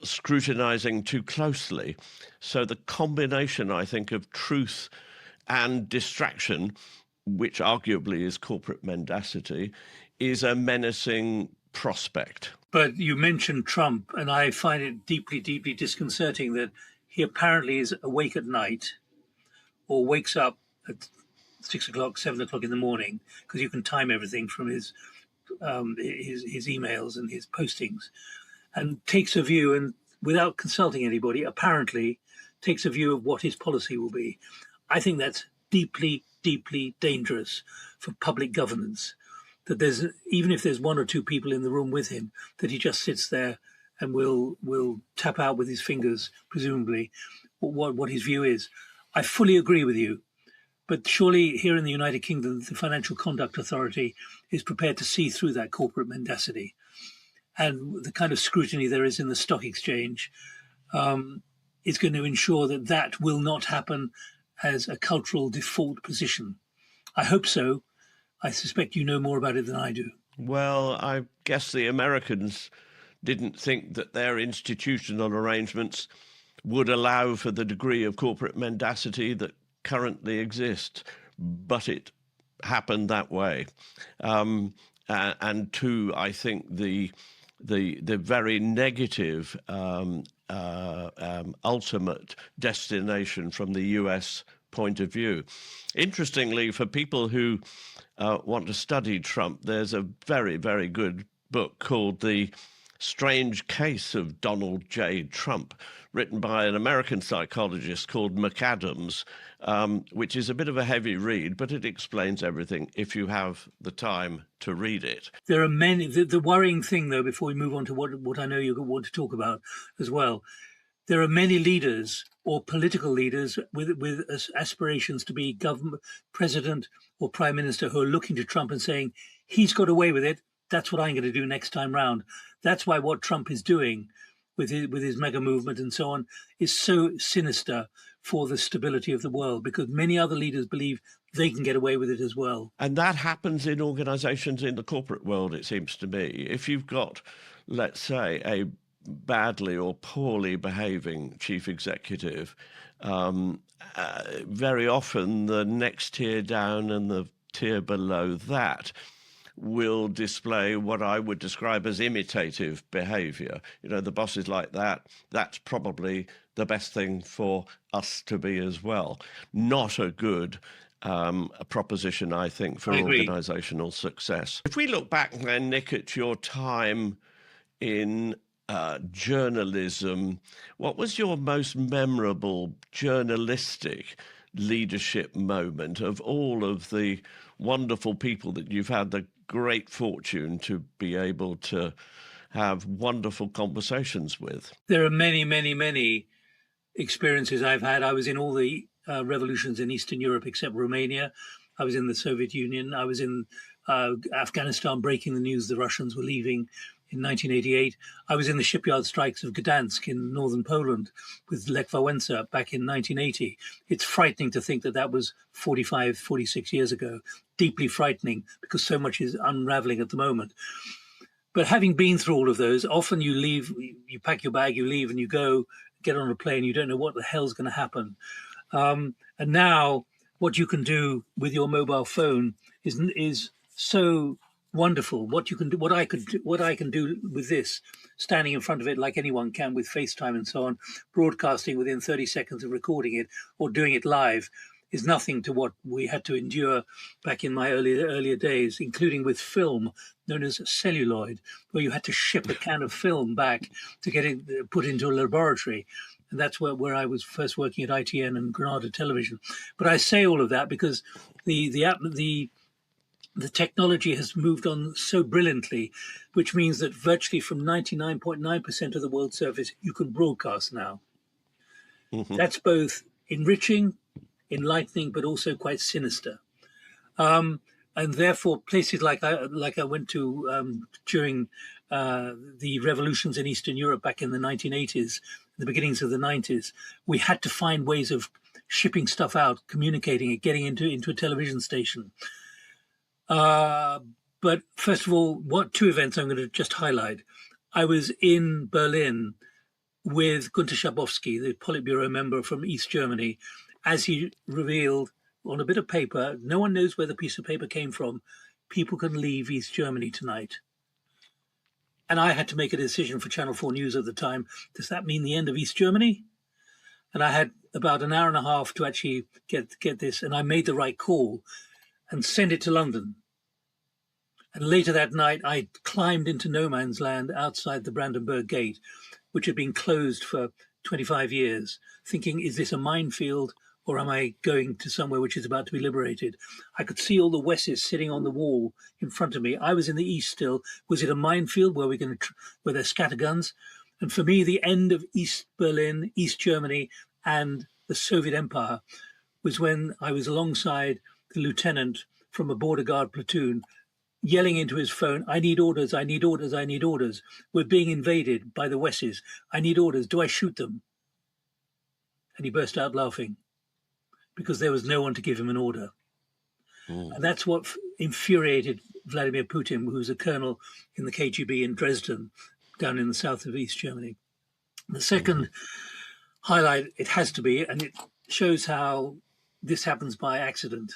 scrutinizing too closely. So the combination, I think, of truth and distraction, which arguably is corporate mendacity, is a menacing prospect. But you mentioned Trump, and I find it deeply, deeply disconcerting that he apparently is awake at night or wakes up at 6 o'clock, 7 o'clock in the morning, because you can time everything from his emails and his postings, and takes a view, and without consulting anybody, apparently takes a view of what his policy will be. I think that's deeply, deeply dangerous for public governance. That there's, even if there's one or two people in the room with him, that he just sits there and will tap out with his fingers, presumably, what his view is. I fully agree with you. But surely here in the United Kingdom, the Financial Conduct Authority is prepared to see through that corporate mendacity. And the kind of scrutiny there is in the stock exchange is going to ensure that that will not happen as a cultural default position. I hope so. I suspect you know more about it than I do. Well, I guess the Americans didn't think that their institutional arrangements would allow for the degree of corporate mendacity that currently exists, but it happened that way. And two, I think the very negative ultimate destination from the US point of view. Interestingly, for people who want to study Trump, there's a very, very good book called the Strange Case of Donald J. Trump, written by an American psychologist called McAdams, which is a bit of a heavy read, but it explains everything if you have the time to read it. There are many. The worrying thing, though, before we move on to what I know you want to talk about as well, there are many leaders or political leaders with aspirations to be government, president or prime minister who are looking to Trump and saying, he's got away with it. That's what I'm going to do next time round. That's why what Trump is doing with his mega movement and so on is so sinister for the stability of the world, because many other leaders believe they can get away with it as well. And that happens in organizations in the corporate world, it seems to me. If you've got, let's say, a badly or poorly behaving chief executive, very often the next tier down and the tier below that will display what I would describe as imitative behavior. You know, the boss is like that. That's probably the best thing for us to be as well. Not a good a proposition, I think, for organizational success. If we look back then, Nick, at your time in journalism, what was your most memorable journalistic leadership moment of all of the wonderful people that you've had the great fortune to be able to have wonderful conversations with? There are many, many, many experiences I've had. I was in all the revolutions in Eastern Europe except Romania. I was in the Soviet Union. I was in Afghanistan breaking the news the Russians were leaving in 1988. I was in the shipyard strikes of Gdansk in northern Poland with Lech Wałęsa back in 1980. It's frightening to think that that was 45, 46 years ago. Deeply frightening, because so much is unraveling at the moment. But having been through all of those, often you leave, you pack your bag, you leave, and you go get on a plane. You don't know what the hell's going to happen. And now what you can do with your mobile phone is so wonderful. What you can do, what I can do with this, standing in front of it like anyone can with FaceTime and so on, broadcasting within 30 seconds of recording it or doing it live, is nothing to what we had to endure back in my earlier days, including with film known as celluloid, where you had to ship a can of film back to get it put into a laboratory. And that's where I was first working at ITN and Granada Television. But I say all of that because the technology has moved on so brilliantly, which means that virtually from 99.9% of the world's surface, you can broadcast now. Mm-hmm. That's both enriching, enlightening, but also quite sinister. And therefore, places like I went to during the revolutions in Eastern Europe back in the 1980s, the beginnings of the 90s, we had to find ways of shipping stuff out, communicating it, getting into a television station. But first of all, two events I'm going to just highlight. I was in Berlin with Günter Schabowski, the Politburo member from East Germany, as he revealed on a bit of paper, no one knows where the piece of paper came from, people can leave East Germany tonight. And I had to make a decision for Channel 4 News at the time. Does that mean the end of East Germany? And I had about an hour and a half to actually get this, and I made the right call and send it to London. And later that night, I climbed into no man's land outside the Brandenburg Gate, which had been closed for 25 years, thinking, is this a minefield or am I going to somewhere which is about to be liberated? I could see all the Wesses sitting on the wall in front of me. I was in the east still. Was it a minefield where where there's scatterguns? And for me, the end of East Berlin, East Germany, and the Soviet Empire was when I was alongside the lieutenant from a border guard platoon, yelling into his phone, I need orders, I need orders, I need orders. We're being invaded by the Wesses. I need orders. Do I shoot them? And he burst out laughing because there was no one to give him an order. And that's what infuriated Vladimir Putin, who's a colonel in the KGB in Dresden, down in the south of East Germany. The second highlight, it has to be, and it shows how this happens by accident,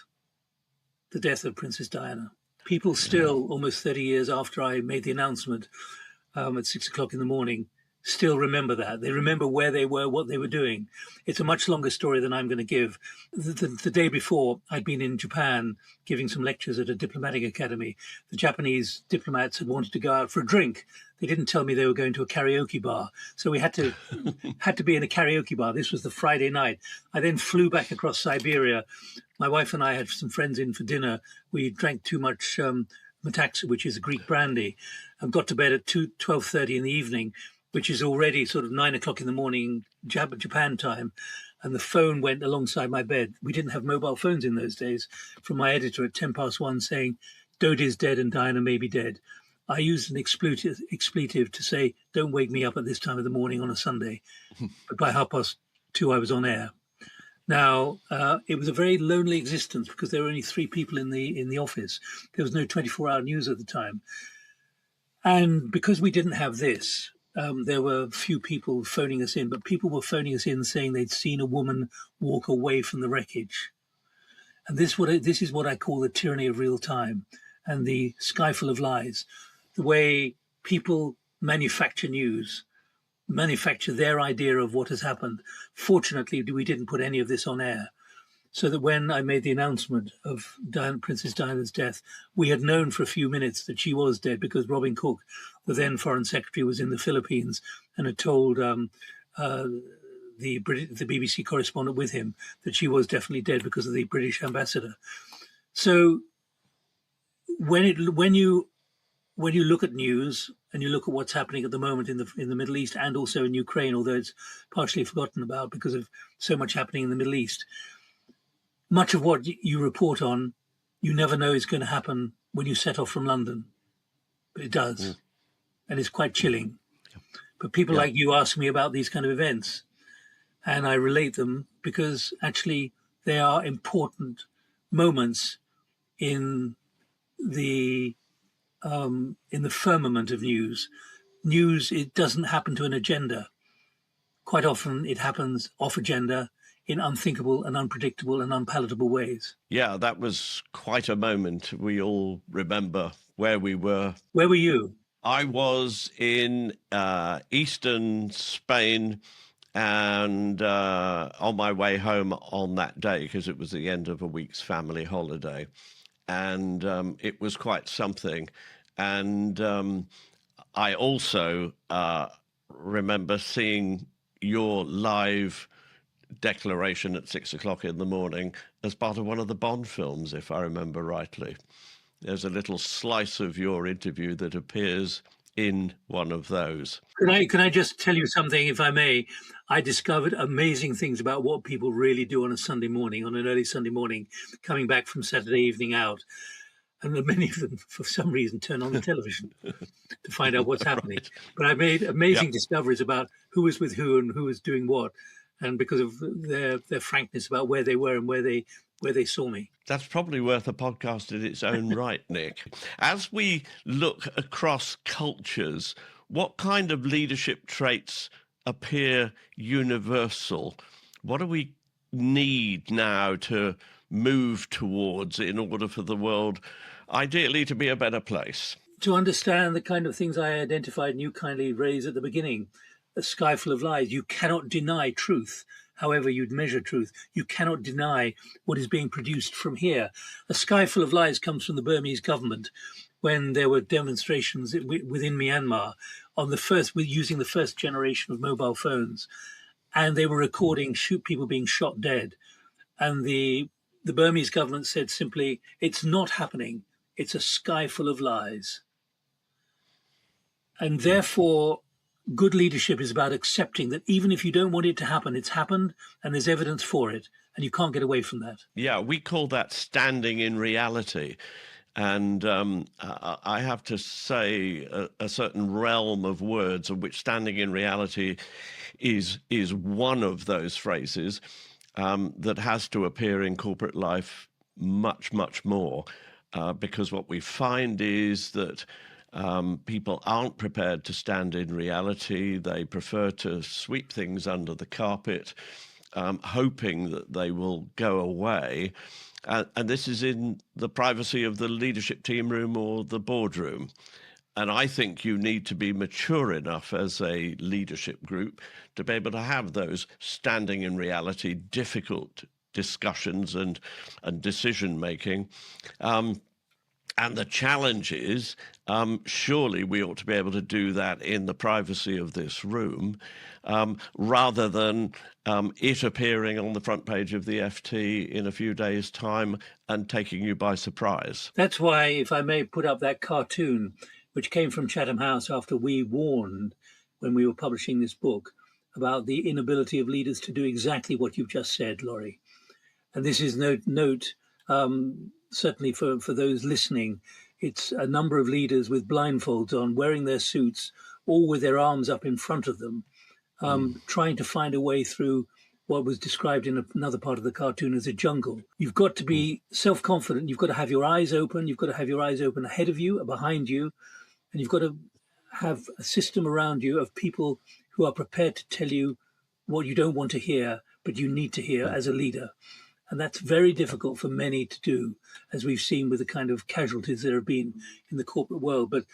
the death of Princess Diana. People still, almost 30 years after I made the announcement at 6 o'clock in the morning, still remember that. They remember where they were, what they were doing. It's a much longer story than I'm going to give. The day before, I'd been in Japan giving some lectures at a diplomatic academy. The Japanese diplomats had wanted to go out for a drink. They didn't tell me they were going to a karaoke bar. So we had to be in a karaoke bar. This was the Friday night. I then flew back across Siberia. My wife and I had some friends in for dinner. We drank too much Metaxa, which is a Greek brandy, and got to bed at 12:30 in the evening, which is already sort of 9 o'clock in the morning Japan time. And the phone went alongside my bed. We didn't have mobile phones in those days, from my editor at 1:10 saying, "DOGE is dead and Diana may be dead." I used an expletive to say, "Don't wake me up at this time of the morning on a Sunday." But by 2:30, I was on air. Now, it was a very lonely existence because there were only 3 people in the office. There was no 24-hour news at the time. And because we didn't have this, there were few people phoning us in, but people were phoning us in saying they'd seen a woman walk away from the wreckage. And this is what I call the tyranny of real time and the sky full of lies. The way people manufacture news, manufacture their idea of what has happened. Fortunately, we didn't put any of this on air, so that when I made the announcement of Princess Diana's death, we had known for a few minutes that she was dead because Robin Cook, the then Foreign Secretary, was in the Philippines and had told the BBC correspondent with him that she was definitely dead because of the British ambassador. So when you look at news and you look at what's happening at the moment in the Middle East and also in Ukraine, although it's partially forgotten about because of so much happening in the Middle East, much of what you report on, you never know is going to happen when you set off from London. But it does. And it's quite chilling. But people like you ask me about these kind of events, and I relate them because actually they are important moments in the firmament of news. News, it doesn't happen to an agenda. Quite often it happens off agenda in unthinkable and unpredictable and unpalatable ways. Yeah, that was quite a moment. We all remember where we were. Where were you? I was in eastern Spain and on my way home on that day because it was the end of a week's family holiday. And it was quite something. And I also remember seeing your live declaration at 6 o'clock in the morning as part of one of the Bond films, if I remember rightly. There's a little slice of your interview that appears in one of those. Can I just tell you something, if I may? I discovered amazing things about what people really do on a Sunday morning, on an early Sunday morning, coming back from Saturday evening out. And many of them, for some reason, turn on the television to find out what's happening. Right. But I made amazing discoveries about who was with who and who was doing what, and because of their frankness about where they were and where they saw me. That's probably worth a podcast in its own right, Nick. As we look across cultures, what kind of leadership traits appear universal? What do we need now to move towards in order for the world ideally to be a better place? To understand the kind of things I identified and you kindly raised at the beginning, a sky full of lies. You cannot deny truth, however you'd measure truth. You cannot deny what is being produced from here. A sky full of lies comes from the Burmese government when there were demonstrations within Myanmar on using the first generation of mobile phones, and they were recording people being shot dead. And the Burmese government said simply, "It's not happening. It's a sky full of lies." And therefore, good leadership is about accepting that even if you don't want it to happen, it's happened and there's evidence for it, and you can't get away from that. Yeah, we call that standing in reality. And I have to say a certain realm of words of which standing in reality is one of those phrases that has to appear in corporate life much, much more, because what we find is that people aren't prepared to stand in reality. They prefer to sweep things under the carpet, hoping that they will go away. And this is in the privacy of the leadership team room or the boardroom. And I think you need to be mature enough as a leadership group to be able to have those standing in reality, difficult discussions and decision making. And the challenge is, surely we ought to be able to do that in the privacy of this room, rather than it appearing on the front page of the FT in a few days' time and taking you by surprise. That's why, if I may put up that cartoon, which came from Chatham House after we warned when we were publishing this book about the inability of leaders to do exactly what you've just said, Lawrie. And this is note certainly for those listening, it's a number of leaders with blindfolds on, wearing their suits, all with their arms up in front of them, trying to find a way through what was described in another part of the cartoon as a jungle. You've got to be self-confident. You've got to have your eyes open. You've got to have your eyes open ahead of you, behind you. And you've got to have a system around you of people who are prepared to tell you what you don't want to hear, but you need to hear as a leader. And that's very difficult for many to do, as we've seen with the kind of casualties there have been in the corporate world. But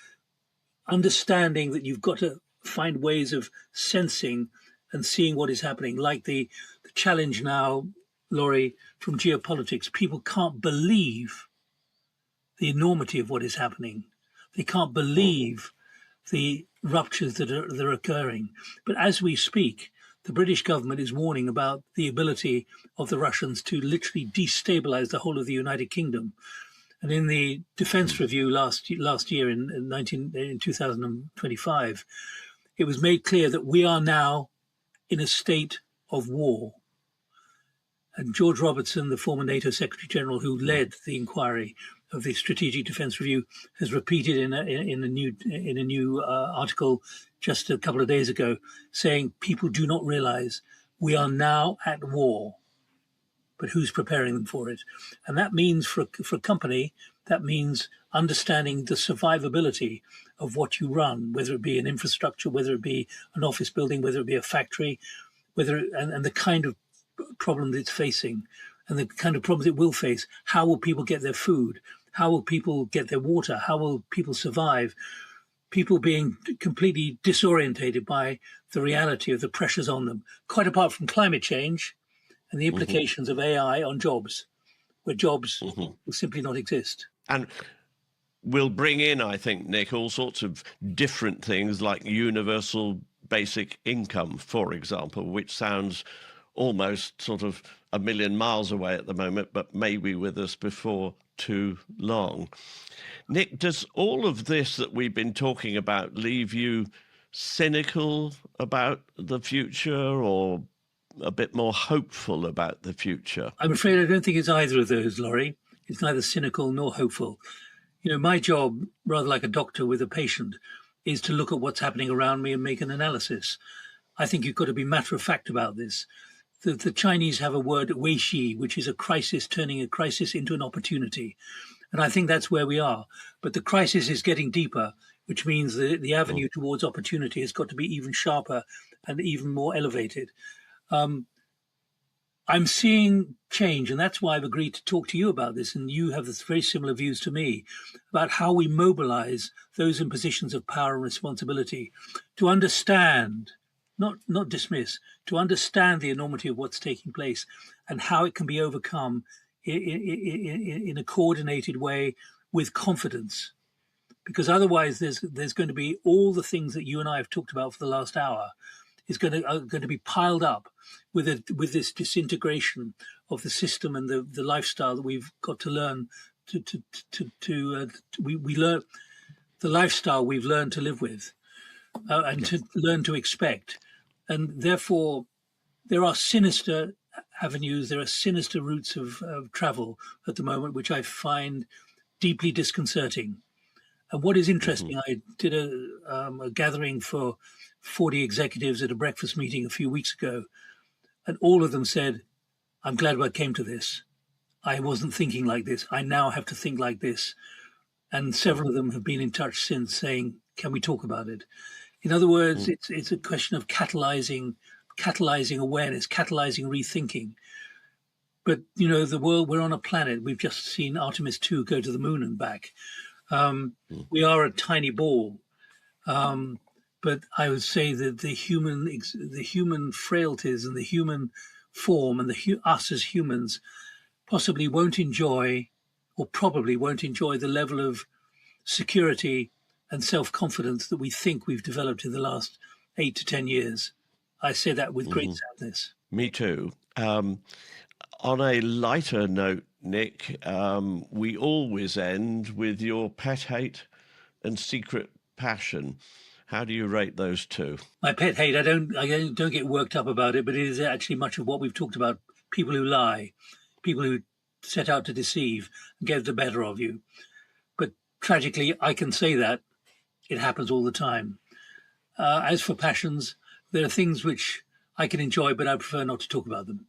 understanding that you've got to find ways of sensing and seeing what is happening, like the challenge now, Lawrie, from geopolitics. People can't believe the enormity of what is happening. They can't believe the ruptures that are occurring. But as we speak, the British government is warning about the ability of the Russians to literally destabilize the whole of the United Kingdom. And in the Defense Review last year in 2025, it was made clear that we are now in a state of war. And George Robertson, the former NATO Secretary General who led the inquiry of the Strategic Defense Review, has repeated in a new article just a couple of days ago, saying people do not realize we are now at war, but who's preparing them for it? And that means for a company, that means understanding the survivability of what you run, whether it be an infrastructure, whether it be an office building, whether it be a factory, and the kind of problem that it's facing and the kind of problems it will face. How will people get their food? How will people get their water? How will people survive? People being completely disorientated by the reality of the pressures on them, quite apart from climate change and the implications of AI on jobs, where jobs will simply not exist. And we'll bring in, I think, Nick, all sorts of different things like universal basic income, for example, which sounds almost sort of a million miles away at the moment, but may be with us before too long. Nick, does all of this that we've been talking about leave you cynical about the future or a bit more hopeful about the future? I'm afraid I don't think it's either of those, Lawrie. It's neither cynical nor hopeful. You know, my job, rather like a doctor with a patient, is to look at what's happening around me and make an analysis. I think you've got to be matter of fact about this. The Chinese have a word, weishi, which is a crisis, turning a crisis into an opportunity. And I think that's where we are. But the crisis is getting deeper, which means the avenue towards opportunity has got to be even sharper and even more elevated. I'm seeing change, and that's why I've agreed to talk to you about this. And you have very similar views to me about how we mobilize those in positions of power and responsibility to understand, not dismiss, to understand the enormity of what's taking place and how it can be overcome in a coordinated way with confidence. Because otherwise there's going to be all the things that you and I have talked about for the last hour is going to be piled up with this disintegration of the system and the lifestyle that we've got to learn we learn the lifestyle we've learned to live with and to learn to expect. And therefore, there are sinister avenues, there are sinister routes of travel at the moment, which I find deeply disconcerting. And what is interesting, I did a gathering for 40 executives at a breakfast meeting a few weeks ago, and all of them said, I'm glad I came to this. I wasn't thinking like this. I now have to think like this. And several of them have been in touch since saying, can we talk about it? In other words, it's a question of catalyzing awareness, catalyzing rethinking. But, you know, the world, we're on a planet. We've just seen Artemis 2 go to the moon and back. We are a tiny ball, but I would say that the human frailties and the human form and us as humans possibly won't enjoy, or probably won't enjoy, the level of security and self-confidence that we think we've developed in the last 8 to 10 years. I say that with great sadness. Me too. On a lighter note, Nick, we always end with your pet hate and secret passion. How do you rate those two? My pet hate, I don't get worked up about it, but it is actually much of what we've talked about. People who lie, people who set out to deceive and get the better of you. But tragically, I can say that it happens all the time. As for passions, there are things which I can enjoy, but I prefer not to talk about them.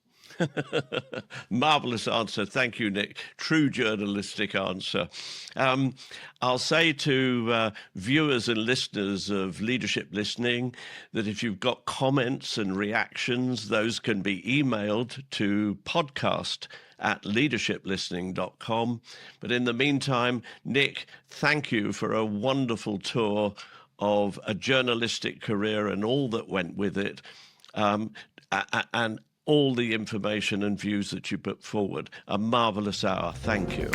Marvellous answer. Thank you, Nick. True journalistic answer. I'll say to viewers and listeners of Leadership Listening that if you've got comments and reactions, those can be emailed to podcast@leadershiplistening.com. But in the meantime, Nick, thank you for a wonderful tour of a journalistic career and all that went with it. And all the information and views that you put forward. A marvellous hour. Thank you.